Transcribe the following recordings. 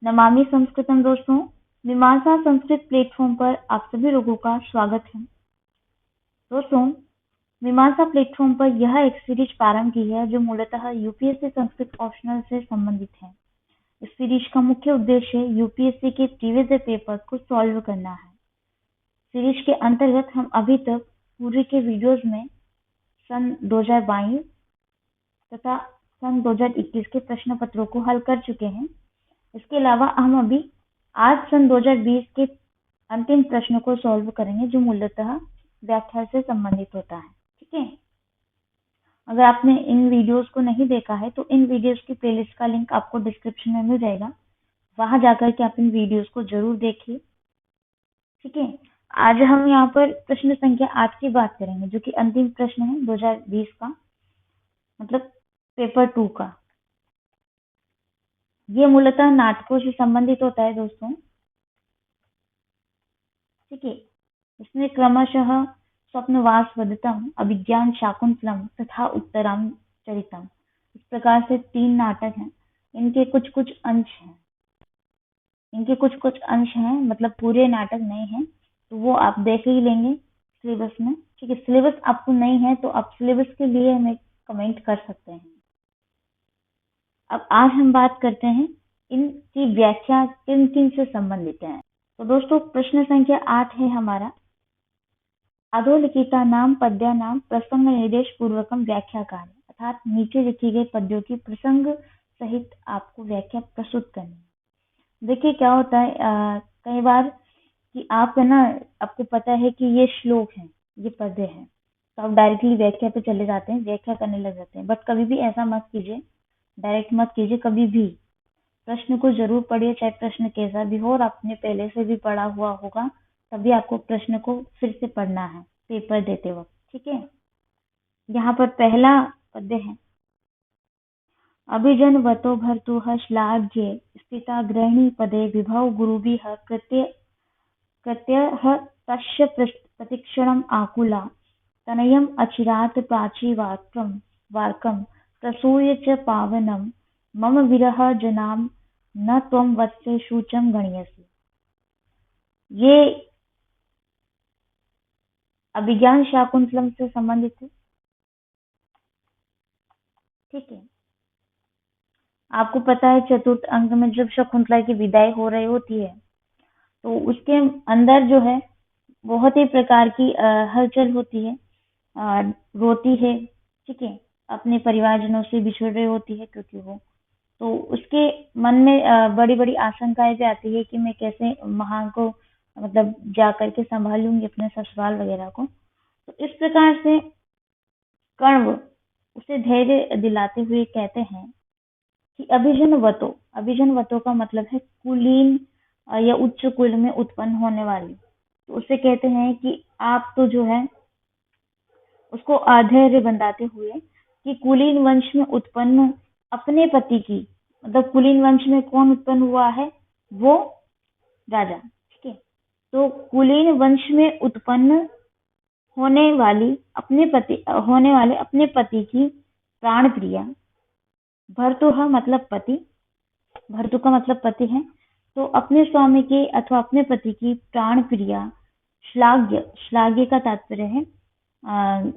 नमामि संस्कृतम दोस्तों, मीमांसा संस्कृत प्लेटफॉर्म पर आप सभी लोगों का स्वागत है। दोस्तों, मीमांसा प्लेटफॉर्म पर यह एक सीरीज प्रारंभ की है जो मूलतः यूपीएससी संस्कृत ऑप्शनल से संबंधित है। इस सीरीज का मुख्य उद्देश्य यूपीएससी के प्रीवियस ईयर पेपर को सॉल्व करना है। सीरीज के अंतर्गत हम अभी तक पूर्व के वीडियोस में सन 2022 तथा सन 2021 के प्रश्न पत्रों को हल कर चुके हैं। इसके अलावा हम अभी आज सन 2020 के अंतिम प्रश्न को सॉल्व करेंगे जो मूलतः व्याख्या से संबंधित होता है। ठीक है, अगर आपने इन वीडियोस को नहीं देखा है तो इन वीडियोस की प्लेलिस्ट का लिंक आपको डिस्क्रिप्शन में मिल जाएगा, वहां जाकर के आप इन वीडियोस को जरूर देखिए। ठीक है, आज हम यहाँ पर प्रश्न संख्या 8 की बात करेंगे जो कि अंतिम प्रश्न है 2020 का, मतलब पेपर 2 का। ये मूलतः नाटकों से संबंधित होता है दोस्तों। ठीक है, इसमें क्रमशः स्वप्नवास वदतम, अभिज्ञान शाकुंतलम तथा उत्तराम चरितम, इस प्रकार से 3 नाटक हैं। इनके कुछ कुछ अंश हैं, मतलब पूरे नाटक नहीं हैं, तो वो आप देख ही लेंगे सिलेबस में। ठीक है, सिलेबस आपको नहीं है तो आप सिलेबस के लिए हमें कमेंट कर सकते हैं। अब आज हम बात करते हैं इनकी व्याख्या किन किन से संबंधित है। तो दोस्तों, प्रश्न संख्या 8 है हमारा, अधोलिखितानां पद्यानां प्रसंग निर्देश पूर्वकम व्याख्याकार, अर्थात नीचे लिखी गई पद्यों की प्रसंग सहित आपको व्याख्या प्रस्तुत करनी है। देखिए क्या होता है, कई बार कि आप है ना, आपको पता है कि ये श्लोक है, ये पद्य है, तो आप डायरेक्टली व्याख्या पे चले जाते हैं, व्याख्या करने लग जाते हैं। बट कभी भी ऐसा मत कीजिए, डायरेक्ट मत कीजिए। कभी भी प्रश्न को जरूर पढ़िए, चाहे प्रश्न कैसा भी हो, और आपने पहले से भी पढ़ा हुआ होगा, तभी आपको प्रश्न को फिर से पढ़ना है पेपर देते वक्त। ठीक है, यहाँ पर पहला पद्य है, अभिजन वतो भर्तुः श्लाघ्ये स्थिता गृहिणी पदे विभव गुरुभिः कृत्यः तस्य प्रतीक्षणम् आकुला तनयम् अचिरात् प्राची वार्कं प्रसूय च पावनं मम विरह जनाम न त्वं वत्से शुचं गणयसि। ये अभिज्ञान शाकुंतलम से संबंधित है। ठीक है, आपको पता है चतुर्थ अंक में जब शकुंतला की विदाई हो रही होती है तो उसके अंदर जो है बहुत ही प्रकार की हलचल होती है, रोती है। ठीक है, अपने परिवारजनों से बिछड़ रही होती है क्योंकि वो, तो उसके मन में बड़ी बड़ी आशंकाएं भी आती है कि मैं कैसे महान को मतलब जा करके संभालूंगी अपने ससुराल वगैरह को। तो इस प्रकार से कण्व उसे धैर्य दिलाते हुए कहते हैं कि अभिजन वतो का मतलब है कुलीन या उच्च कुल में उत्पन्न होने वाली। तो उसे कहते हैं कि आप तो जो है उसको अधैर्य बंधाते हुए कि कुलीन वंश में उत्पन्न अपने पति की, मतलब कुलीन वंश में कौन उत्पन्न हुआ है, वो राजा। ठीक है, तो कुलीन वंश में उत्पन्न होने वाले अपने पति की प्राण प्रिया, भर्तुः मतलब पति, भर्तु का मतलब पति है, तो अपने स्वामी के अथवा अपने पति की प्राण प्रिया श्लाघ्य का तात्पर्य है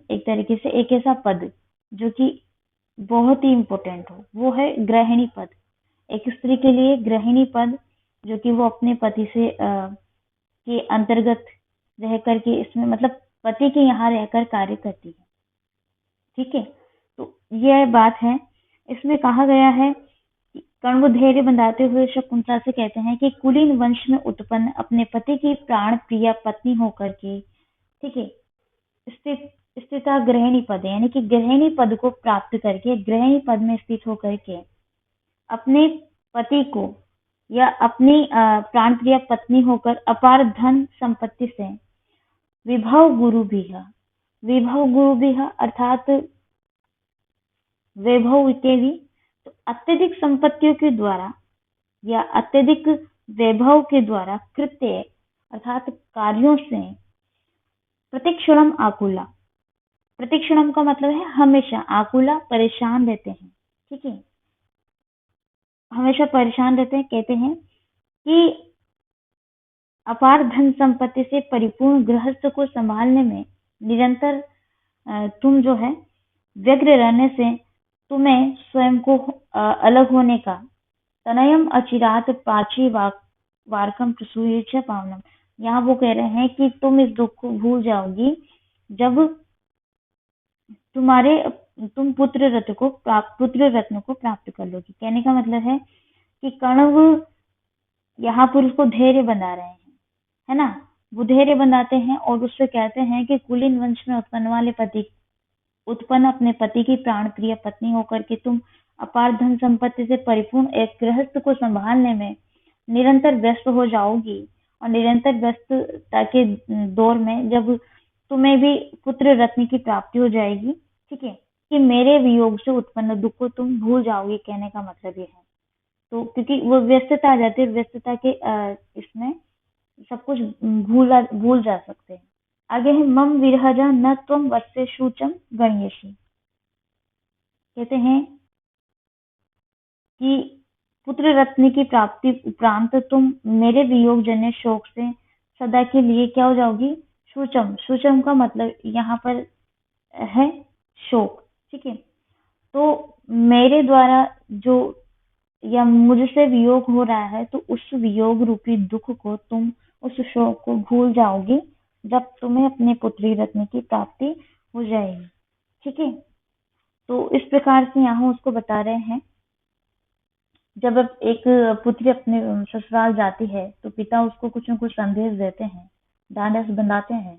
एक तरीके से एक ऐसा पद जो कि बहुत ही इम्पोर्टेंट हो, वो है गृहिणी पद। एक स्त्री के लिए गृहिणी पद जो कि वो अपने पति से के अंतर्गत रह करके, इसमें मतलब पति के यहाँ रहकर कार्य करती है। ठीक है, तो यह बात है। इसमें कहा गया है कि कण्व धैर्य बंधाते हुए शकुंतला से कहते हैं कि कुलीन वंश में उत्पन्न अपने पति की प्राण प्रिय पत्नी होकर के, ठीक है, स्थिता गृहिणी पद, यानी कि गृहिणी पद को प्राप्त करके, गृहिणी पद में स्थित होकर के अपने पति को या अपनी प्राण प्रिय पत्नी होकर अपार धन संपत्ति से विभव गुरु भी अर्थात वैभव इत्यादि, तो अत्यधिक संपत्तियों के द्वारा या अत्यधिक वैभव के द्वारा कृत्य अर्थात कार्यों से प्रतीक्षणम आकुला, प्रतीक्षणम का मतलब है हमेशा, आकुला परेशान रहते हैं। ठीक है, हमेशा परेशान रहते हैं। कहते हैं कि अपार धन संपत्ति से परिपूर्ण गृहस्थ को संभालने में निरंतर तुम जो है व्यग्र रहने से तुम्हें स्वयं को अलग होने का तनयम अचिरात पाची वारकम प्रसूय च पावनम। यहाँ वो कह रहे हैं कि तुम इस दुख को भूल जाओगी जब तुम पुत्र रत्न को प्राप्त कर लोगी। कहने का मतलब है कि कण्व यहाँ पर उसको धैर्य बना रहे हैं, है ना। वो धैर्य बनाते हैं और उससे कहते हैं कि कुलीन वंश में उत्पन्न अपने पति की प्राण प्रिय पत्नी होकर के तुम अपार धन संपत्ति से परिपूर्ण एक गृहस्थ को संभालने में निरंतर व्यस्त हो जाओगी। और निरंतर व्यस्तता के दौर में जब तुम्हें भी पुत्र रत्न की प्राप्ति हो जाएगी, ठीक है, कि मेरे वियोग से उत्पन्न दुख को तुम भूल जाओगे। कहने का मतलब ये है। तो क्योंकि वो व्यस्तता आ जाती है, व्यस्तता के इसमें सब कुछ भूल जा सकते हैं। आगे है मम विरहजा न त्वम वत्से शूचम गणयसि। कहते हैं कि पुत्र रत्न की प्राप्ति उपरांत तुम मेरे वियोग जन्य शोक से सदा के लिए क्या हो जाओगी? शूचम। शूचम का मतलब यहाँ पर है शोक, ठीक है। तो मेरे द्वारा जो या मुझसे वियोग हो रहा है, तो उस वियोग रूपी दुख को तुम उस शोक को भूल जाओगे जब तुम्हें अपने पुत्री रत्न की प्राप्ति हो जाएगी, ठीक है। तो इस प्रकार से यहाँ उसको बता रहे हैं, जब एक पुत्री अपने ससुराल जाती है तो पिता उसको कुछ न कुछ संदेश देते हैं, ढांढस बंधाते हैं।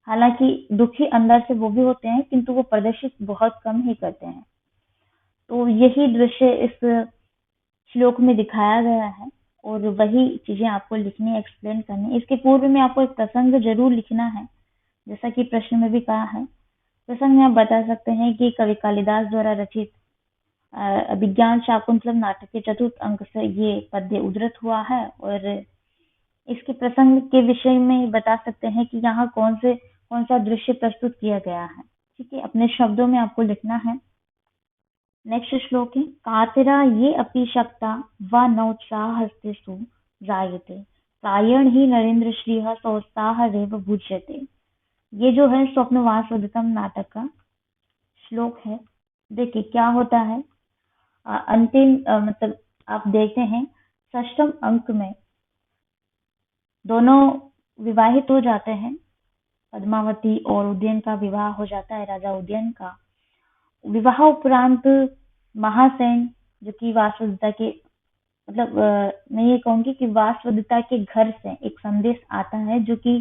हालांकि दुखी अंदर से वो भी होते हैं, किंतु वो प्रदर्शित बहुत कम ही करते हैं। तो यही दृश्य इस श्लोक में दिखाया गया है और वही चीजें आपको लिखनी, एक्सप्लेन करनी। इसके पूर्व में आपको एक प्रसंग जरूर लिखना है, जैसा कि प्रश्न में भी कहा है। प्रसंग में आप बता सकते हैं कि कवि कालिदास द्वारा रचित अभिज्ञान शाकुंतलम नाटक के चतुर्थ अंक से ये पद्य उद्धृत हुआ है और इसके प्रसंग के विषय में बता सकते हैं कि यहाँ कौन सा दृश्य प्रस्तुत किया गया है, ठीक है। अपने शब्दों में आपको लिखना है। नेक्स्ट श्लोक है कातरा ये अपि शक्ता व नौत्साहस्तेषु जायते प्रायण ही नरेंद्र श्रीः सोत्साह रेव भुज्यते। ये जो है स्वप्नवासवदत्तम नाटक का श्लोक है। देखिए क्या होता है, अंतिम मतलब आप देखते हैं षष्ठम अंक में दोनों विवाहित हो जाते हैं। पद्मावती और उदयन का विवाह हो जाता है। राजा उदयन का विवाह उपरांत महासेन जो कि वासवदत्ता के मतलब मैं ये कहूंगी कि वासवदत्ता के घर से एक संदेश आता है जो कि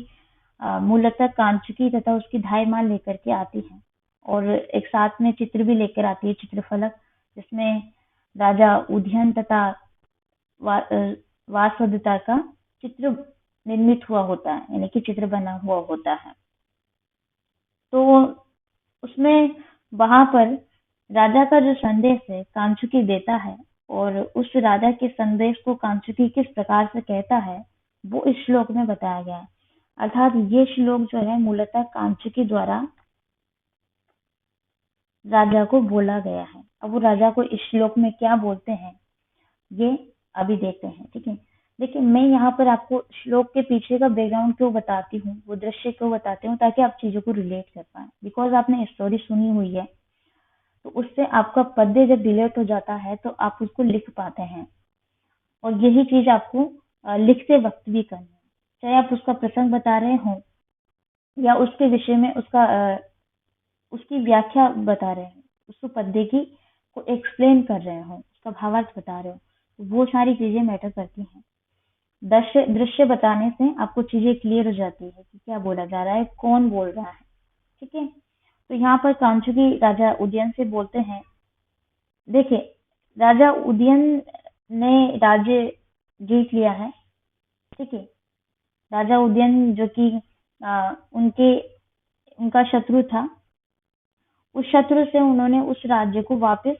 मूलतः कांचुकी तथा उसकी धाई माल लेकर के आती है और एक साथ में चित्र भी लेकर आती है, चित्रफलक, जिसमें राजा उदयन तथा वासवदत्ता का चित्र निर्मित हुआ होता है, यानी कि चित्र बना हुआ होता है। तो उसमें वहां पर राजा का जो संदेश है कांचुकी देता है और उस राजा के संदेश को कांचुकी किस प्रकार से कहता है वो इस श्लोक में बताया गया है। अर्थात ये श्लोक जो है मूलतः कांचुकी द्वारा राजा को बोला गया है। अब वो राजा को इस श्लोक में क्या बोलते हैं ये अभी देखते हैं, ठीक है। लेकिन मैं यहाँ पर आपको श्लोक के पीछे का बैकग्राउंड क्यों बताती हूँ, वो दृश्य क्यों बताती हूँ, ताकि आप चीजों को रिलेट कर पाए। बिकॉज आपने स्टोरी सुनी हुई है तो उससे आपका पद्य जब रिलेट हो जाता है तो आप उसको लिख पाते हैं और यही चीज आपको लिखते वक्त भी करनी है। चाहे आप उसका प्रसंग बता रहे हो या उसके विषय में उसकी व्याख्या बता रहे हो, उसको पद्य की को एक्सप्लेन कर रहे हो, उसका भावार्थ बता रहे हो, तो वो सारी चीजें मैटर करती हैं। दृश्य बताने से आपको चीजें क्लियर हो जाती है कि क्या बोला जा रहा है, कौन बोल रहा है, ठीक है। तो यहाँ पर कांचुकी राजा उदयन से बोलते हैं। देखिए राजा उदयन ने राज्य जीत लिया है, ठीक है। राजा उदयन जो कि उनका शत्रु था, उस शत्रु से उन्होंने उस राज्य को वापस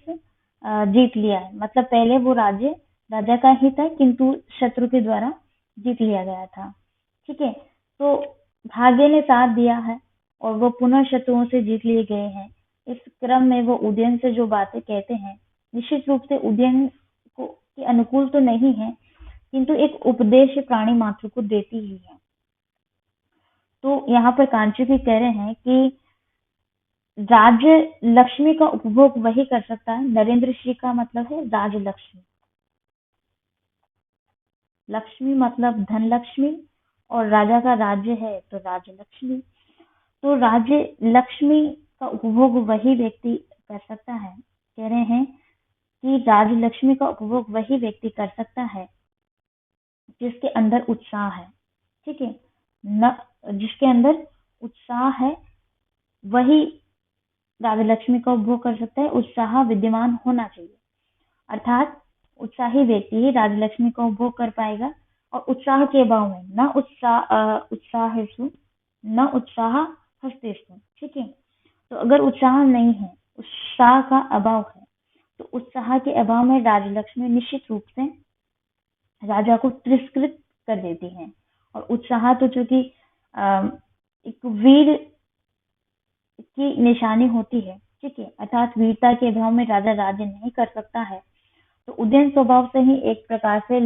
जीत लिया है। मतलब पहले वो राज्य राजा का ही था किंतु शत्रु के द्वारा जीत लिया गया था, ठीक है। तो भाग्य ने साथ दिया है और वो पुनः शत्रुओं से जीत लिए गए हैं। इस क्रम में वो उदयन से जो बातें कहते हैं निश्चित रूप से उदयन को के अनुकूल तो नहीं है, किंतु एक उपदेश प्राणी मात्र को देती ही है। तो यहाँ पर कांचुकी कह रहे हैं कि राज्य लक्ष्मी का उपभोग वही कर सकता है। नरेंद्र श्री का मतलब है राजलक्ष्मी। लक्ष्मी मतलब धन लक्ष्मी, और राजा का राज्य है तो राजलक्ष्मी। तो राज्य लक्ष्मी का उपभोग वही व्यक्ति कर सकता है। कह रहे हैं कि राजलक्ष्मी का उपभोग वही व्यक्ति कर सकता है जिसके अंदर उत्साह है। ठीक है, न जिसके अंदर उत्साह है वही राजलक्ष्मी का उपभोग कर सकता है। उत्साह विद्यमान होना चाहिए, अर्थात उत्साही व्यक्ति ही राजलक्ष्मी का उपभोग कर पाएगा। और उत्साह के अभाव में न उत्साहेषु न उत्साह हस्तेषु। ठीक है, तो अगर उत्साह नहीं है, उत्साह का अभाव है, तो उत्साह के अभाव में राजलक्ष्मी निश्चित रूप से राजा को तिरस्कृत कर देती है। और उत्साह तो चूंकि एक वीर की निशानी होती है, ठीक है, अर्थात वीरता के अभाव में राजा राज्य नहीं कर सकता है। तो उदयन स्वभाव से ही एक प्रकार से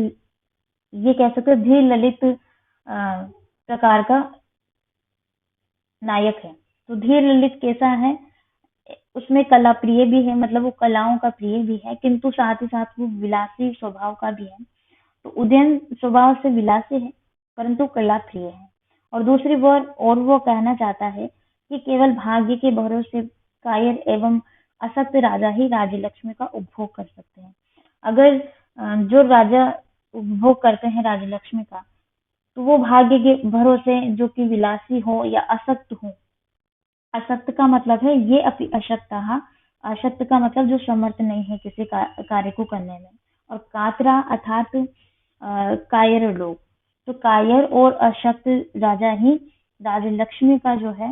ये कह सकते धीर ललित प्रकार का नायक है। तो धीर ललित कैसा है, उसमें कला प्रिय भी है, मतलब वो कलाओं का प्रिय भी है, किंतु साथ ही साथ वो विलासी स्वभाव का भी है। तो उदयन स्वभाव से विलासी है परंतु कला प्रिय है। और दूसरी और वो कहना चाहता है कि केवल भाग्य के भरोसे कायर एवं असक्त राजा ही राजलक्ष्मी का उपभोग कर सकते हैं। अगर जो राजा उपभोग करते हैं राजलक्ष्मी का, तो वो भाग्य के भरोसे जो कि विलासी हो या असक्त हो। असक्त का मतलब है ये अपनी अशक्तः, अशक्त का मतलब जो समर्थ नहीं है किसी कार्य को करने में। और कातरा अर्थात कायर लोग। तो कायर और अशक्त राजा ही राजलक्ष्मी का जो है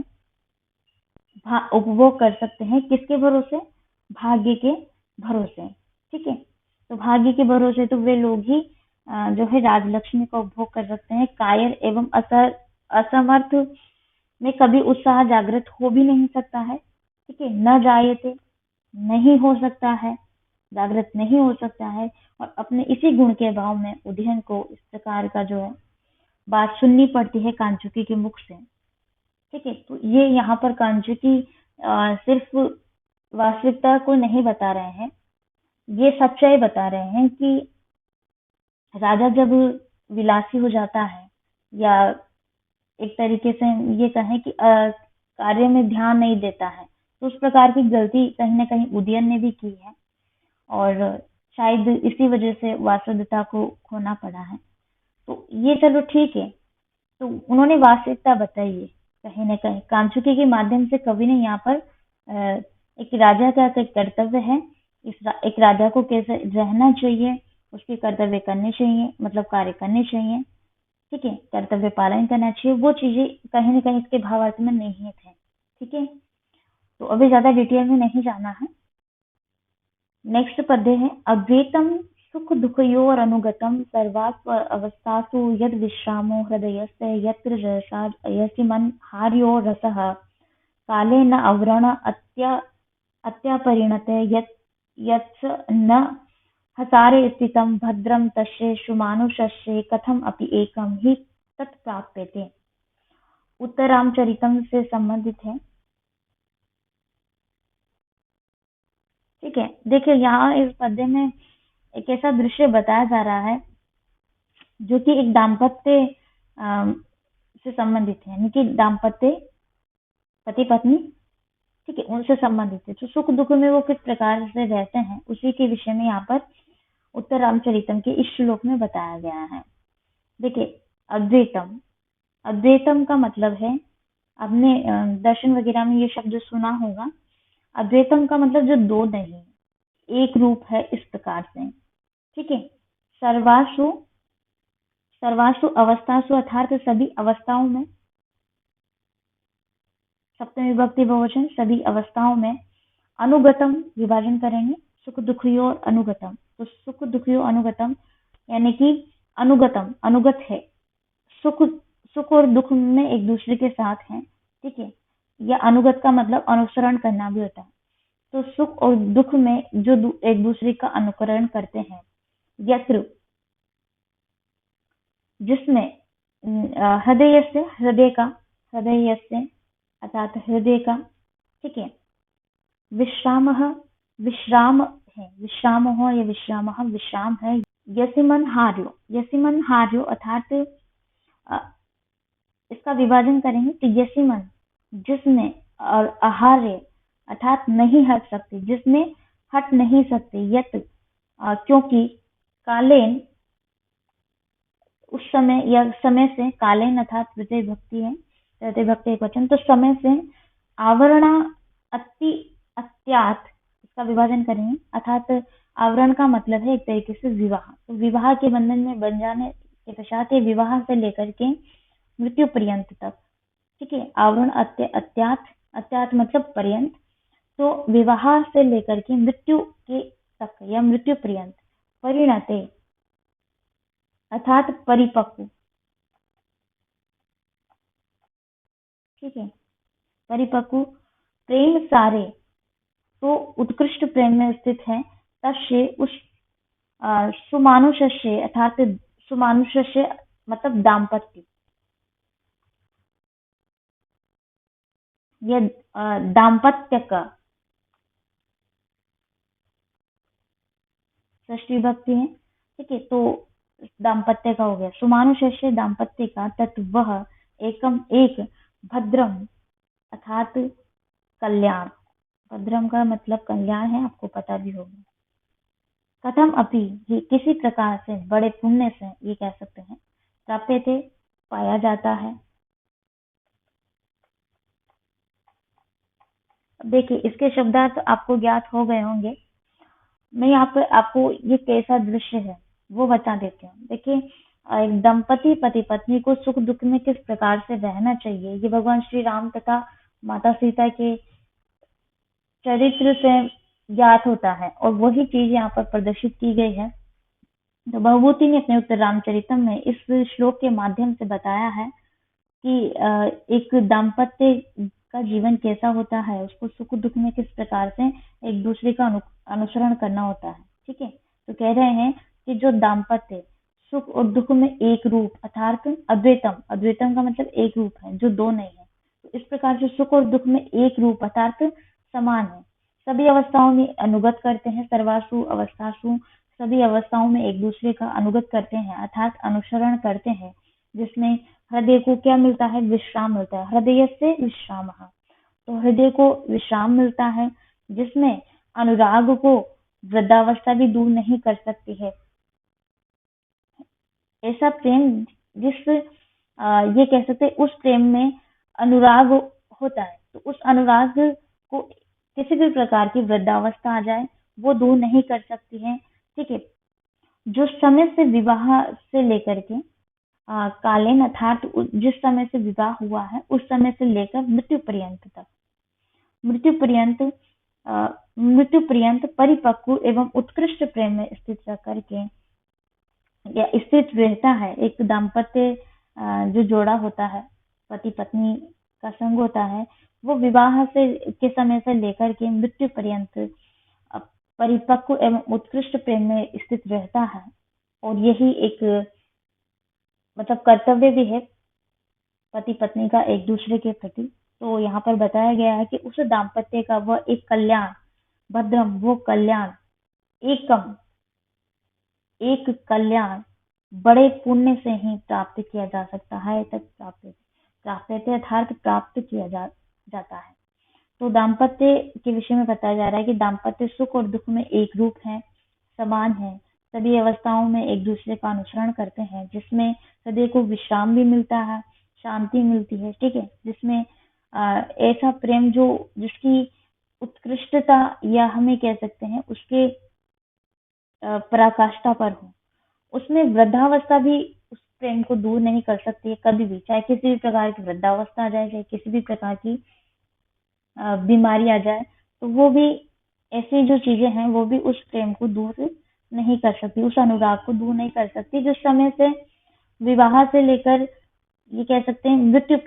उपभोग कर सकते हैं। किसके भरोसे? भाग्य के भरोसे। ठीक है, तो भाग्य के भरोसे तो वे लोग ही जो है राजलक्ष्मी का उपभोग कर सकते हैं। कायर एवं असमर्थ में कभी उत्साह जागृत हो भी नहीं सकता है। ठीक है, न जायते नहीं हो सकता है, जागृत नहीं हो सकता है। और अपने इसी गुण के अभाव में उदयन को इस प्रकार का जो है बात सुननी पड़ती है कांचुकी के मुख से। ठीक है, तो ये यहाँ पर कांचुकी सिर्फ वास्तविकता को नहीं बता रहे हैं, ये सच्चाई बता रहे हैं कि राजा जब विलासी हो जाता है, या एक तरीके से ये कहें कि कार्य में ध्यान नहीं देता है, तो उस प्रकार की गलती कहीं ना कहीं उदयन ने भी की है। और शायद इसी वजह से वास्तविकता को खोना पड़ा है। तो ये चलो ठीक है, तो उन्होंने वास्तविकता बताई है कहीं न कहीं। कांचुकी के माध्यम से कवि ने यहाँ पर एक राजा का कर्तव्य है, एक राजा को कैसे रहना चाहिए, उसके कर्तव्य करने चाहिए, मतलब कार्य करने चाहिए। ठीक है, कर्तव्य पालन करना चाहिए, वो चीजें कहीं न कहीं इसके भावार्थ में निहित है। ठीक है, तो अभी ज्यादा डिटेल में नहीं जाना है। नेक्स्ट पद्य है अद्वैतम सुख दुखयोर अनुगतम सर्वास्व अवस्थासु यद विश्रामो हृदयस्य यत्र रसाद अयसि मन हार्यो रसः काले न अव्रण अत्यापरिणते यत् न हसारे स्थितं भद्रं तस्येषु मानुषस्य कथम अपि एकम ही तत्प्राप्यते। उत्तरामचरितम से संबंधित है। ठीक है, देखिए यहाँ इस पद्य में एक ऐसा दृश्य बताया जा रहा है जो कि एक दाम्पत्य से संबंधित है, यानी कि दाम्पत्य पति पत्नी, ठीक है, उनसे संबंधित है। तो सुख दुख में वो किस प्रकार से रहते हैं उसी के विषय में यहाँ पर उत्तर रामचरितम के इस श्लोक में बताया गया है। देखिए अद्वैतम, अद्वैतम का मतलब है, आपने दर्शन वगैरह में ये शब्द सुना होगा। अद्वैतम का मतलब जो दो नहीं, एक रूप है, इस प्रकार से। ठीक है, सर्वासु सर्वासु अवस्थासु अर्थात सभी अवस्थाओं में, सप्तमी विभक्ति बहुवचन, सभी अवस्थाओं में। अनुगतम विभाजन करेंगे, सुख दुखियो अनुगतम। तो सुख दुखियो अनुगतम यानी कि अनुगतम अनुगत है, सुख सुख और दुख में एक दूसरे के साथ हैं। ठीक है, या अनुगत का मतलब अनुसरण करना भी होता है। तो सुख और दुख में जो एक दूसरे का अनुकरण करते हैं। यत्र जिसमें हृदय से, हृदय से अर्थात हृदय का, ठीक है, विश्रामः, विश्राम है, विश्राम हो या विश्रामः, विश्राम है। यसिमन हार्यो अर्थात इसका विभाजन करेंगे तो यसिमन जिसमें, और आहार्य अर्थात नहीं हट सकते, जिसमें हट नहीं सकते, यत क्योंकि, कालेन उस समय या समय से, कालेन अर्थात तृतीय भक्ति है, तृतीय भक्ति एक वचन, तो समय से, आवरणा अति अत्यात, इसका विभाजन करेंगे अर्थात आवरण का मतलब है एक तरीके से विवाह, तो विवाह के बंधन में बन जाने के पश्चात विवाह से लेकर के मृत्यु पर्यंत तक, ठीक है, आवरण अत्यात, अत्यात मतलब पर्यंत, तो विवाह से लेकर के मृत्यु के तक या मृत्यु पर्यंत, परिणते अर्थात परिपक्व, ठीक है, परिपक्व, प्रेम सारे, तो उत्कृष्ट प्रेम में स्थित है, तस्य उस सुमानुष्य अर्थात सुमानुष्य मतलब दाम्पत्य, यह दाम्पत्य का षष्ठी भक्ति है, ठीक है, तो दाम्पत्य का हो गया, सुमानुष्य दाम्पत्य का, तत्व एकम एक, भद्रम अर्थात कल्याण, भद्रम का मतलब कल्याण है, आपको पता भी होगा। कथम अपि, ये किसी प्रकार से, बड़े पुण्य से ये कह सकते हैं, प्राप्य थे पाया जाता है। देखिए इसके शब्दार्थ आपको ज्ञात हो गए होंगे, मैं यहाँ पे आपको ये कैसा दृश्य है वो बता देती हूँ। देखिए एक दंपति पति पत्नी को सुख दुख में किस प्रकार से रहना चाहिए, ये भगवान श्री राम तथा माता सीता के चरित्र से ज्ञात होता है, और वही चीज यहाँ पर प्रदर्शित की गई है। तो भगवती ने अपने उत्तर रामचरितम में इस श्लोक के माध्यम से बताया है कि एक दाम्पत्य का जीवन कैसा होता है, उसको सुख दुख में किस प्रकार से एक दूसरे का अनुसरण करना होता है, ठीक है। तो कह रहे हैं कि जो दाम्पत्य सुख और दुख में एक रूप अर्थात अद्वैतम, अद्वैतम का मतलब एक रूप है जो दो नहीं है, तो इस प्रकार से सुख और दुख में एक रूप अर्थात समान है, सभी अवस्थाओं में अनुगत करते हैं, सर्वासु अवस्थासु, सभी अवस्थाओं में एक दूसरे का अनुगत करते हैं अर्थात अनुसरण करते हैं, जिसमें हृदय को क्या मिलता है, विश्राम मिलता है, हृदय से विश्राम, तो हृदय को विश्राम मिलता है, जिसमें अनुराग को वृद्धावस्था भी दूर नहीं कर सकती है। ऐसा प्रेम जिस ये कह सकते हैं उस प्रेम में अनुराग होता है, तो उस अनुराग को किसी भी प्रकार की वृद्धावस्था आ जाए वो दूर नहीं कर सकती है, ठीक है। जो समय से विवाह से लेकर के कालीन अर्थात जिस समय से विवाह हुआ है उस समय से लेकर मृत्यु पर्यंत तक, मृत्यु पर्यंत परिपक्व एवं उत्कृष्ट प्रेम में स्थित रह करके या स्थित रहता है। एक दाम्पत्य जो जोड़ा होता है, पति पत्नी का संग होता है, वो विवाह से के समय से लेकर के मृत्यु पर्यंत परिपक्व एवं उत्कृष्ट प्रेम में स्थित रहता है, और यही एक मतलब कर्तव्य भी है पति पत्नी का एक दूसरे के प्रति। तो यहाँ पर बताया गया है कि उस दाम्पत्य का वह एक कल्याण, भद्रम वो कल्याण, एकम एक कल्याण बड़े पुण्य से ही प्राप्त किया जा सकता है, तक प्राप्त अर्थात प्राप्त किया जाता है। तो दाम्पत्य के विषय में बताया जा रहा है कि दाम्पत्य सुख और दुख में एक रूप है, समान है, सभी अवस्थाओं में एक दूसरे का अनुसरण करते हैं, जिसमें हृदय को विश्राम भी मिलता है, शांति मिलती है, ठीक है, जिसमें ऐसा प्रेम जो जिसकी उत्कृष्टता या हमें कह सकते हैं उसके पराकाष्ठा पर हो, उसमें वृद्धावस्था भी उस प्रेम को दूर नहीं कर सकती है कभी भी, चाहे किसी भी प्रकार की वृद्धावस्था आ जाए, चाहे किसी भी प्रकार की बीमारी आ जाए, तो वो भी ऐसी जो चीजें हैं वो भी उस प्रेम को दूर नहीं कर सकती, उस अनुराग को दूर नहीं कर सकती, जिस समय से विवाह से लेकर ये कह सकते हैं मृत्यु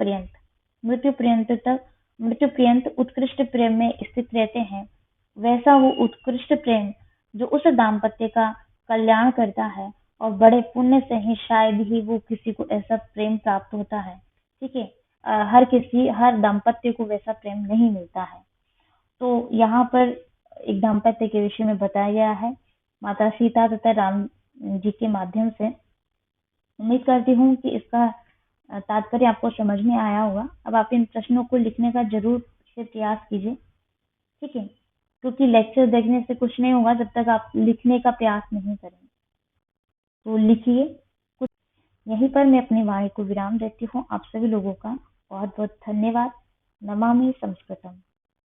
पर्यंत उत्कृष्ट प्रेम में स्थित रहते हैं, वैसा वो उत्कृष्ट प्रेम जो उस दाम्पत्य का कल्याण करता है और बड़े पुण्य से ही शायद ही वो किसी को ऐसा प्रेम प्राप्त होता है। ठीक है। हर दाम्पत्य को वैसा प्रेम नहीं मिलता है। तो यहाँ पर एक दाम्पत्य के विषय में बताया गया है माता सीता तथा राम जी के माध्यम से। उम्मीद करती हूँ कि इसका तात्पर्य आपको समझ में आया होगा। अब आप इन प्रश्नों को लिखने का जरूर से प्रयास कीजिए। ठीक है। क्योंकि लेक्चर देखने से कुछ नहीं होगा जब तक आप लिखने का प्रयास नहीं करेंगे। तो लिखिए कुछ। यहीं पर मैं अपनी वाणी को विराम देती हूँ। आप सभी लोगों का बहुत बहुत धन्यवाद। नमामि संस्कृतम।